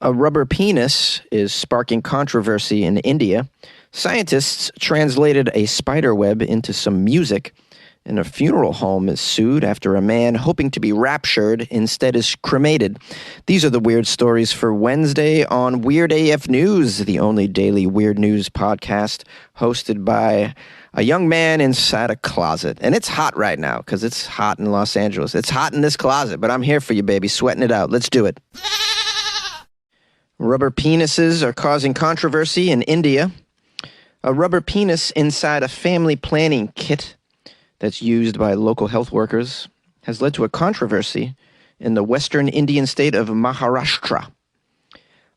A rubber penis is sparking controversy in India. Scientists translated a spider web into some music, and a funeral home is sued after a man hoping to be raptured instead is cremated. These are the weird stories for Wednesday on Weird AF News, the only daily weird news podcast hosted by a young man inside a closet. And it's hot right now because it's hot in Los Angeles. It's hot in this closet, but I'm here for you, baby, sweating it out. Let's do it. Rubber penises are causing controversy in India. A rubber penis inside a family planning kit that's used by local health workers has led to a controversy in the western Indian state of Maharashtra.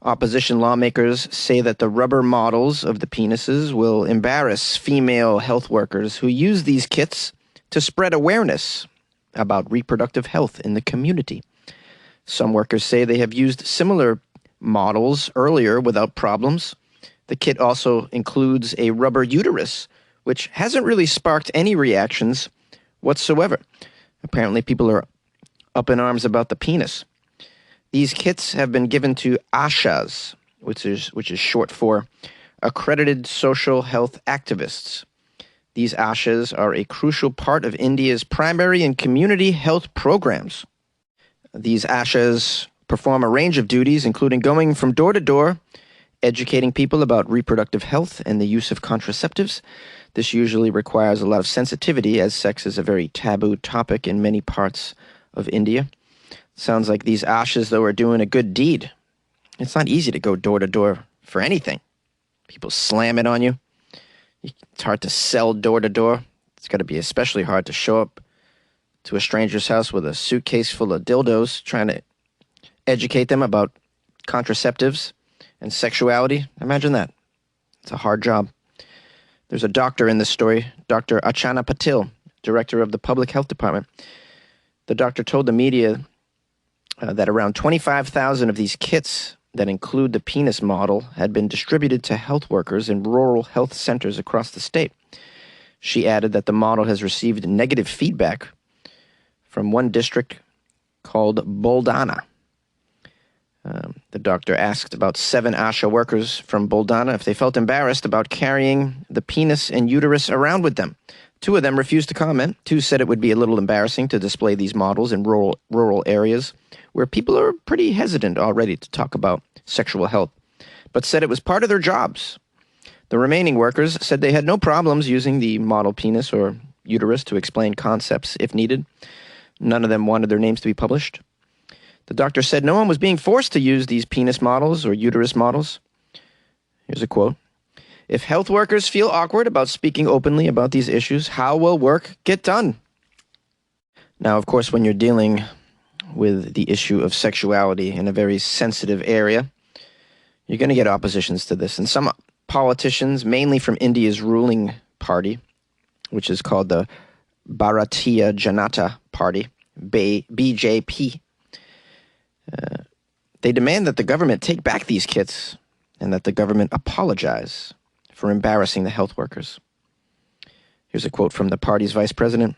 Opposition lawmakers say that the rubber models of the penises will embarrass female health workers who use these kits to spread awareness about reproductive health in the community. Some workers say they have used similar models earlier without problems. The kit also includes a rubber uterus, which hasn't really sparked any reactions whatsoever. Apparently, people are up in arms about the penis. These kits have been given to ASHAs, which is short for Accredited Social Health Activists. These ASHAs are a crucial part of India's primary and community health programs. These ASHAs perform a range of duties, including going from door to door, educating people about reproductive health and the use of contraceptives. This usually requires a lot of sensitivity, as sex is a very taboo topic in many parts of India. Sounds like these ASHAs, though, are doing a good deed. It's not easy to go door to door for anything. People slam it on you. It's hard to sell door to door. It's got to be especially hard to show up to a stranger's house with a suitcase full of dildos, trying to educate them about contraceptives and sexuality. Imagine that. It's a hard job. There's a doctor in this story, Dr. Achana Patil, director of the Public Health Department. The doctor told the media that around 25,000 of these kits that include the penis model had been distributed to health workers in rural health centers across the state. She added that the model has received negative feedback from one district called Buldana. The doctor asked about 7 ASHA workers from Buldana if they felt embarrassed about carrying the penis and uterus around with them. 2 of them refused to comment. 2 said it would be a little embarrassing to display these models in rural areas where people are pretty hesitant already to talk about sexual health, but said it was part of their jobs. The remaining workers said they had no problems using the model penis or uterus to explain concepts if needed. None of them wanted their names to be published. The doctor said no one was being forced to use these penis models or uterus models. Here's a quote. If health workers feel awkward about speaking openly about these issues, how will work get done? Now, of course, when you're dealing with the issue of sexuality in a very sensitive area, you're going to get oppositions to this. And some politicians, mainly from India's ruling party, which is called the Bharatiya Janata Party, BJP, they demand that the government take back these kits and that the government apologize for embarrassing the health workers. Here's a quote from the party's vice president,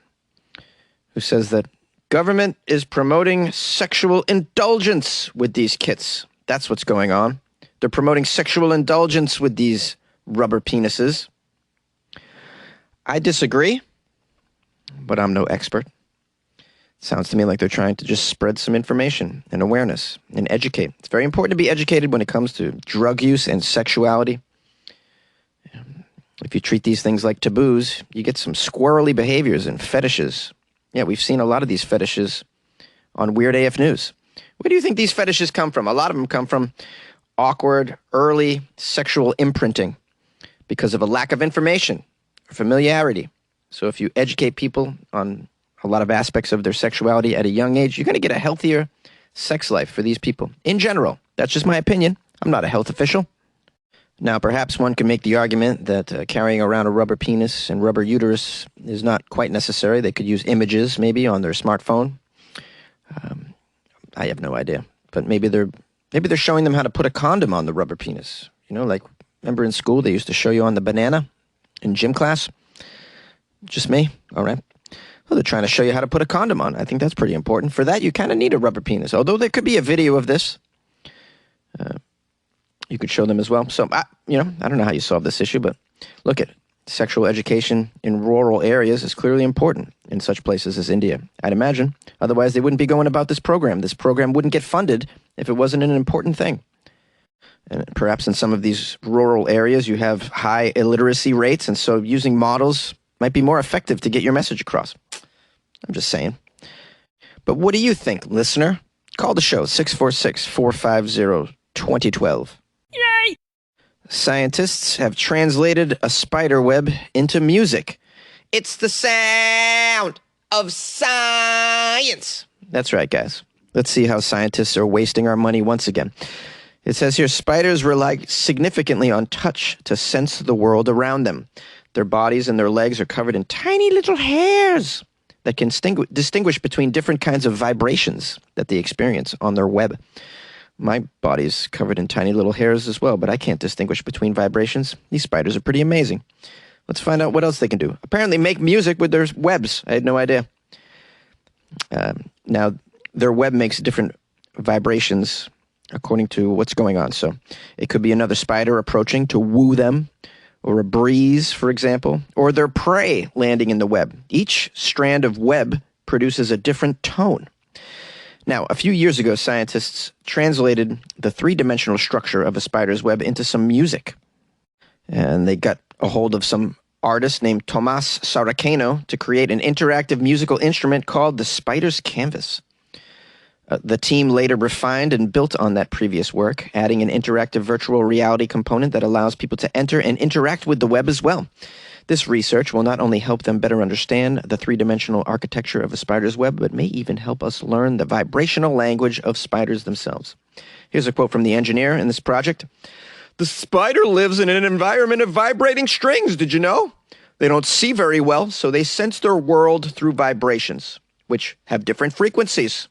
who says that government is promoting sexual indulgence with these kits. That's what's going on. They're promoting sexual indulgence with these rubber penises. I disagree, but I'm no expert. Sounds to me like they're trying to just spread some information and awareness and educate. It's very important to be educated when it comes to drug use and sexuality. If you treat these things like taboos, you get some squirrely behaviors and fetishes. Yeah, we've seen a lot of these fetishes on Weird AF News. Where do you think these fetishes come from? A lot of them come from awkward, early sexual imprinting because of a lack of information or familiarity. So if you educate people on a lot of aspects of their sexuality at a young age, you're going to get a healthier sex life for these people. In general, that's just my opinion. I'm not a health official. Now, perhaps one can make the argument that carrying around a rubber penis and rubber uterus is not quite necessary. They could use images, maybe, on their smartphone. I have no idea. But maybe they're showing them how to put a condom on the rubber penis. You know, like, remember in school they used to show you on the banana in gym class? Just me? All right. Well, they're trying to show you how to put a condom on. I think that's pretty important. For that, you kind of need a rubber penis. Although there could be a video of this. you could show them as well. So, I don't know how you solve this issue, but look at sexual education in rural areas is clearly important in such places as India, I'd imagine. Otherwise, they wouldn't be going about this program. This program wouldn't get funded if it wasn't an important thing. And perhaps in some of these rural areas, you have high illiteracy rates, and so using models might be more effective to get your message across. I'm just saying. But what do you think, listener? Call the show, 646-450-2012. Yay! Scientists have translated a spider web into music. It's the sound of science. That's right, guys. Let's see how scientists are wasting our money once again. It says here, spiders rely significantly on touch to sense the world around them. Their bodies and their legs are covered in tiny little hairs that can distinguish between different kinds of vibrations that they experience on their web. My body's covered in tiny little hairs as well, but I can't distinguish between vibrations. These spiders are pretty amazing. Let's find out what else they can do. Apparently make music with their webs. I had no idea. Now, their web makes different vibrations according to what's going on. So it could be another spider approaching to woo them, or a breeze, for example, or their prey landing in the web. Each strand of web produces a different tone. Now, a few years ago, scientists translated the three-dimensional structure of a spider's web into some music. And they got a hold of some artist named Tomas Saraceno to create an interactive musical instrument called the spider's canvas. The team later refined and built on that previous work, adding an interactive virtual reality component that allows people to enter and interact with the web as well. This research will not only help them better understand the three-dimensional architecture of a spider's web, but may even help us learn the vibrational language of spiders themselves. Here's a quote from the engineer in this project. "The spider lives in an environment of vibrating strings, did you know? They don't see very well, so they sense their world through vibrations, which have different frequencies."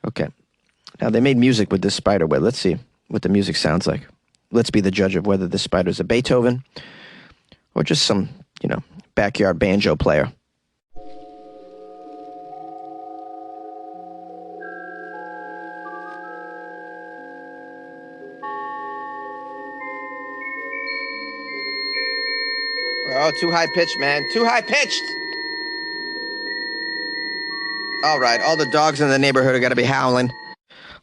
Okay. Now, they made music with this spider web. Let's see what the music sounds like. Let's be the judge of whether this spider's a Beethoven or just some, backyard banjo player. Oh, too high-pitched, man. Too high-pitched! All right, all the dogs in the neighborhood are going to be howling.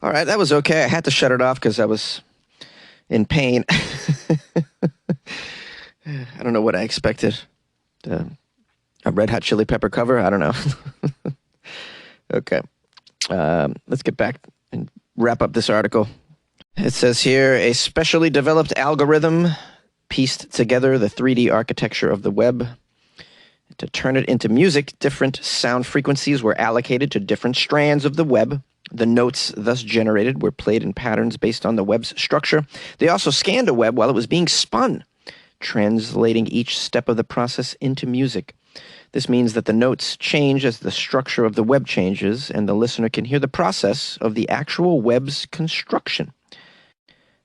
All right, that was okay. I had to shut it off because I was in pain. I don't know what I expected. A Red Hot Chili Pepper cover? I don't know. Okay. Let's get back and wrap up this article. It says here, a specially developed algorithm pieced together the 3D architecture of the web. To turn it into music, different sound frequencies were allocated to different strands of the web. The notes thus generated were played in patterns based on the web's structure. They also scanned a web while it was being spun, translating each step of the process into music. This means that the notes change as the structure of the web changes, and the listener can hear the process of the actual web's construction.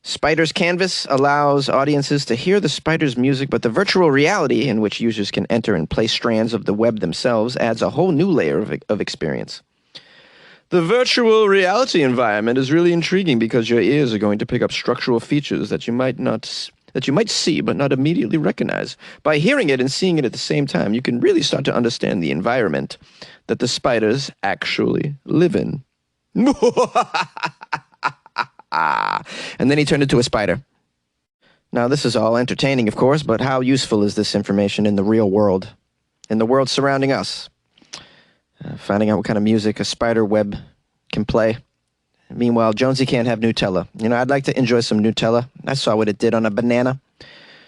Spider's Canvas allows audiences to hear the spider's music, but the virtual reality in which users can enter and play strands of the web themselves adds a whole new layer of experience. The virtual reality environment is really intriguing because your ears are going to pick up structural features that you might see but not immediately recognize. By hearing it and seeing it at the same time, you can really start to understand the environment that the spiders actually live in. And then he turned into a spider. Now, this is all entertaining, of course, but how useful is this information in the real world, in the world surrounding us? Finding out what kind of music a spider web can play. Meanwhile, Jonesy can't have Nutella. I'd like to enjoy some Nutella. I saw what it did on a banana.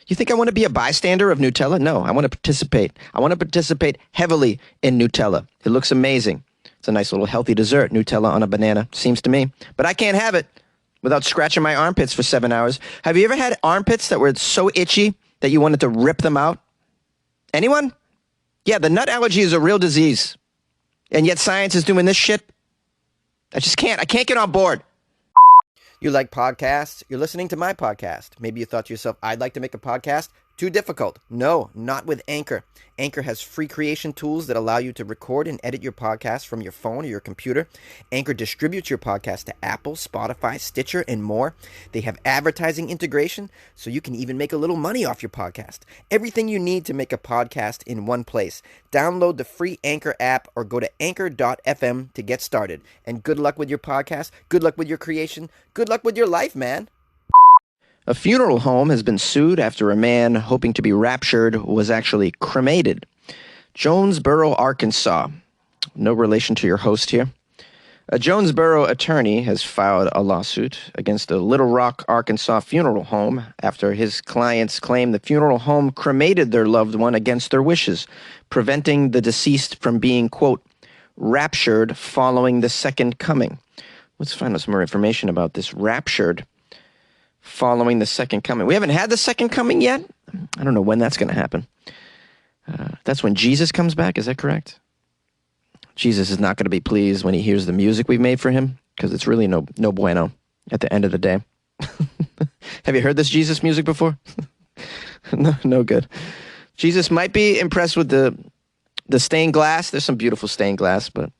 You think I want to be a bystander of Nutella? No, I want to participate. I want to participate heavily in Nutella. It looks amazing. It's a nice little healthy dessert, Nutella on a banana, seems to me. But I can't have it without scratching my armpits for 7 hours. Have you ever had armpits that were so itchy that you wanted to rip them out? Anyone? Yeah, the nut allergy is a real disease. And yet science is doing this shit? I can't get on board. You like podcasts? You're listening to my podcast. Maybe you thought to yourself, I'd like to make a podcast Too difficult? No, not with Anchor. Anchor has free creation tools that allow you to record and edit your podcast from your phone or your computer. Anchor distributes your podcast to Apple, Spotify, Stitcher, and more. They have advertising integration, so you can even make a little money off your podcast. Everything you need to make a podcast in one place. Download the free Anchor app or go to anchor.fm to get started. And good luck with your podcast. Good luck with your creation. Good luck with your life, man. A funeral home has been sued after a man hoping to be raptured was actually cremated. Jonesboro, Arkansas. No relation to your host here. A Jonesboro attorney has filed a lawsuit against a Little Rock, Arkansas funeral home after his clients claim the funeral home cremated their loved one against their wishes, preventing the deceased from being, quote, raptured following the second coming. Let's find out some more information about this raptured following the second coming. We haven't had the second coming yet. I don't know when that's going to happen. That's when Jesus comes back. Is that correct? Jesus is not going to be pleased when he hears the music we've made for him, because it's really no bueno at the end of the day. Have you heard this Jesus music before? No good. Jesus might be impressed with the stained glass. There's some beautiful stained glass, but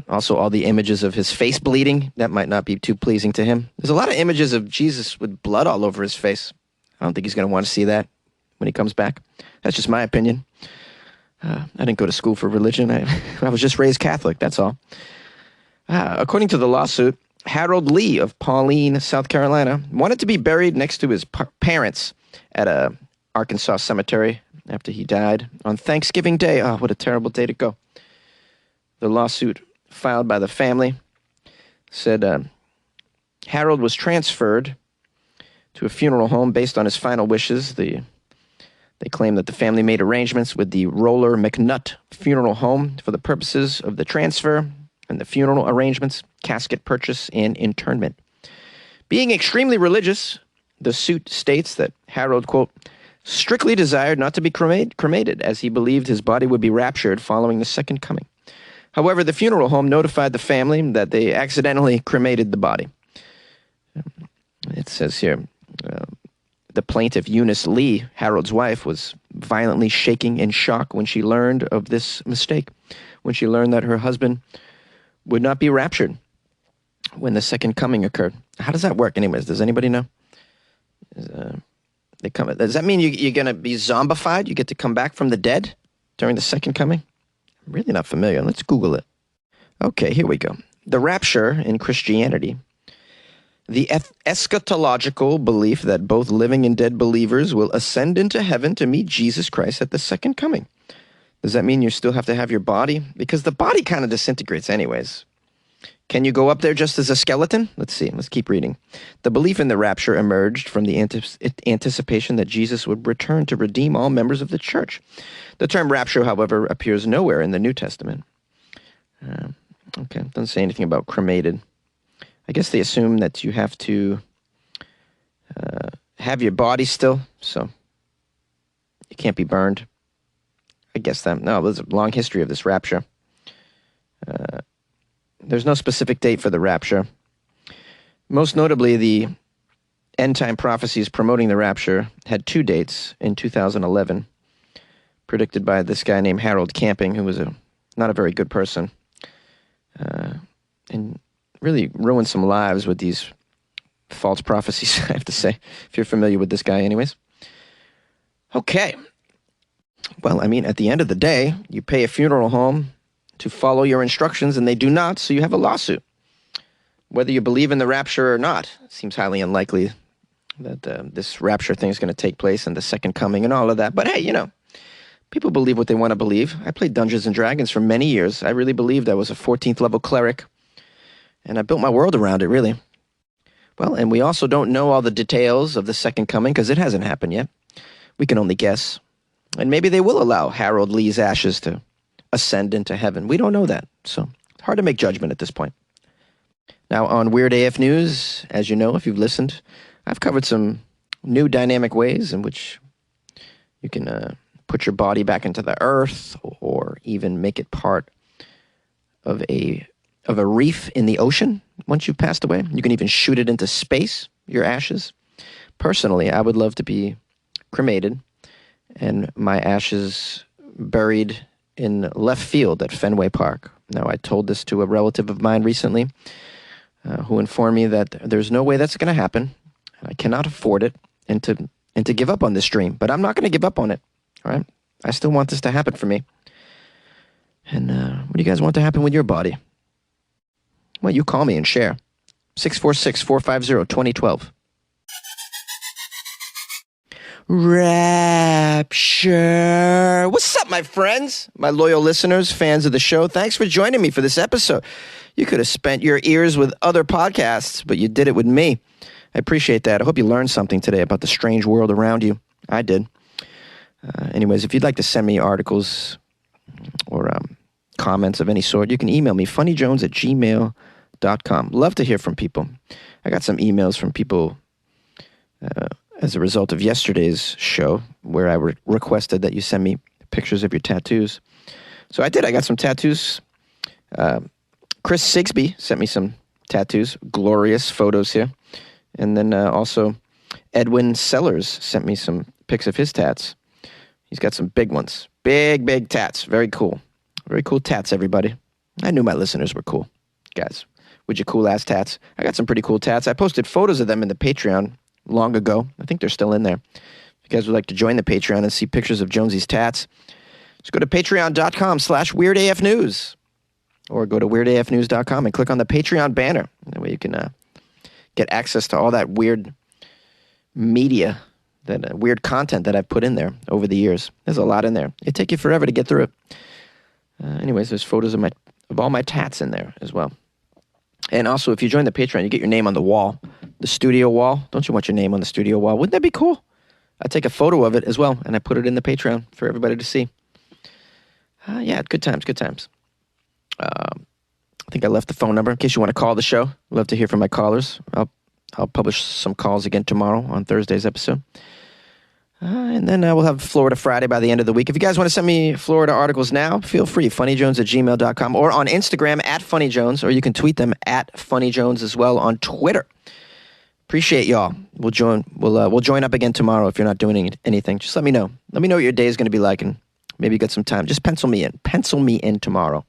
also all the images of his face bleeding, that might not be too pleasing to him. There's a lot of images of Jesus with blood all over his face. I don't think he's going to want to see that when he comes back. That's just my opinion. I didn't go to school for religion. I was just raised Catholic, that's all. According to the lawsuit, Harold Lee of Pauline, South Carolina, wanted to be buried next to his parents at a Arkansas cemetery after he died on Thanksgiving Day. Oh, what a terrible day to go. The lawsuit filed by the family said Harold was transferred to a funeral home based on his final wishes. They claim that the family made arrangements with the Roller McNutt Funeral Home for the purposes of the transfer and the funeral arrangements, casket purchase, and internment. Being extremely religious, the suit states that Harold, quote, strictly desired not to be cremated as he believed his body would be raptured following the second coming. However, the funeral home notified the family that they accidentally cremated the body. It says here, the plaintiff, Eunice Lee, Harold's wife, was violently shaking in shock when she learned of this mistake, when she learned that her husband would not be raptured when the second coming occurred. How does that work anyways? Does anybody know? Does that mean you're going to be zombified? You get to come back from the dead during the second coming? I'm really not familiar. Let's Google it. Okay, here we go. The rapture in Christianity. The eschatological belief that both living and dead believers will ascend into heaven to meet Jesus Christ at the second coming. Does that mean you still have to have your body? Because the body kind of disintegrates anyways. Can you go up there just as a skeleton? Let's see. Let's keep reading. The belief in the rapture emerged from the anticipation that Jesus would return to redeem all members of the church. The term rapture, however, appears nowhere in the New Testament. Okay, doesn't say anything about cremated. I guess they assume that you have to have your body still, so it can't be burned. I guess that. No, there's a long history of this rapture. There's no specific date for the rapture. Most notably, the end-time prophecies promoting the rapture had two dates in 2011, predicted by this guy named Harold Camping, who was not a very good person, and really ruined some lives with these false prophecies, I have to say, if you're familiar with this guy anyways. Okay. Well, I mean, at the end of the day, you pay a funeral home to follow your instructions, and they do not, so you have a lawsuit. Whether you believe in the rapture or not, it seems highly unlikely that this rapture thing is going to take place and the second coming and all of that. But hey, you know, people believe what they want to believe. I played Dungeons & Dragons for many years. I really believed I was a 14th level cleric, and I built my world around it, really. Well, and we also don't know all the details of the second coming because it hasn't happened yet. We can only guess. And maybe they will allow Harold Lee's ashes to ascend into heaven. We don't know that, so it's hard to make judgment at this point. Now, on Weird AF News, as you know, if you've listened, I've covered some new dynamic ways in which you can put your body back into the earth or even make it part of a reef in the ocean once you've passed away. You can even shoot it into space, your ashes. Personally, I would love to be cremated, and my ashes buried in left field at Fenway Park. Now, I told this to a relative of mine recently, who informed me that there's no way that's going to happen. I cannot afford it, and to give up on this dream. But I'm not going to give up on it. All right, I still want this to happen for me. And what do you guys want to happen with your body? Well, you call me and share. 646-450-2012. Rapture. What's up, my friends? My loyal listeners, fans of the show. Thanks for joining me for this episode. You could have spent your ears with other podcasts, but you did it with me. I appreciate that. I hope you learned something today about the strange world around you. I did. Anyways, if you'd like to send me articles or comments of any sort, you can email me, funnyjones@gmail.com. Love to hear from people. I got some emails from people as a result of yesterday's show, where I requested that you send me pictures of your tattoos. So I did. I got some tattoos. Chris Sigsby sent me some tattoos. Glorious photos here. And then also Edwin Sellers sent me some pics of his tats. He's got some big ones. Big tats. Very cool. Very cool tats, everybody. I knew my listeners were cool. Guys, with your cool-ass tats. I got some pretty cool tats. I posted photos of them in the Patreon long ago. I think they're still in there. If you guys would like to join the Patreon and see pictures of Jonesy's tats, just go to patreon.com/weirdafnews or go to weirdafnews.com and click on the Patreon banner. That way you can get access to all that weird media, that weird content that I've put in there over the years. There's a lot in there. It'd take you forever to get through it. Anyways, there's photos of all my tats in there as well. And also, if you join the Patreon, you get your name on the wall, the studio wall. Don't you want your name on the studio wall? Wouldn't that be cool? I take a photo of it as well, and I put it in the Patreon for everybody to see. Yeah, good times. I think I left the phone number in case you want to call the show. Love to hear from my callers. I'll publish some calls again tomorrow on Thursday's episode. And then we'll have Florida Friday by the end of the week. If you guys want to send me Florida articles now, feel free. funnyjones@gmail.com or on Instagram @funnyjones, or you can tweet them @funnyjones as well on Twitter. Appreciate y'all. We'll join up again tomorrow if you're not doing anything. Just let me know. Let me know what your day is going to be like, and maybe you got some time. Just pencil me in. Pencil me in tomorrow.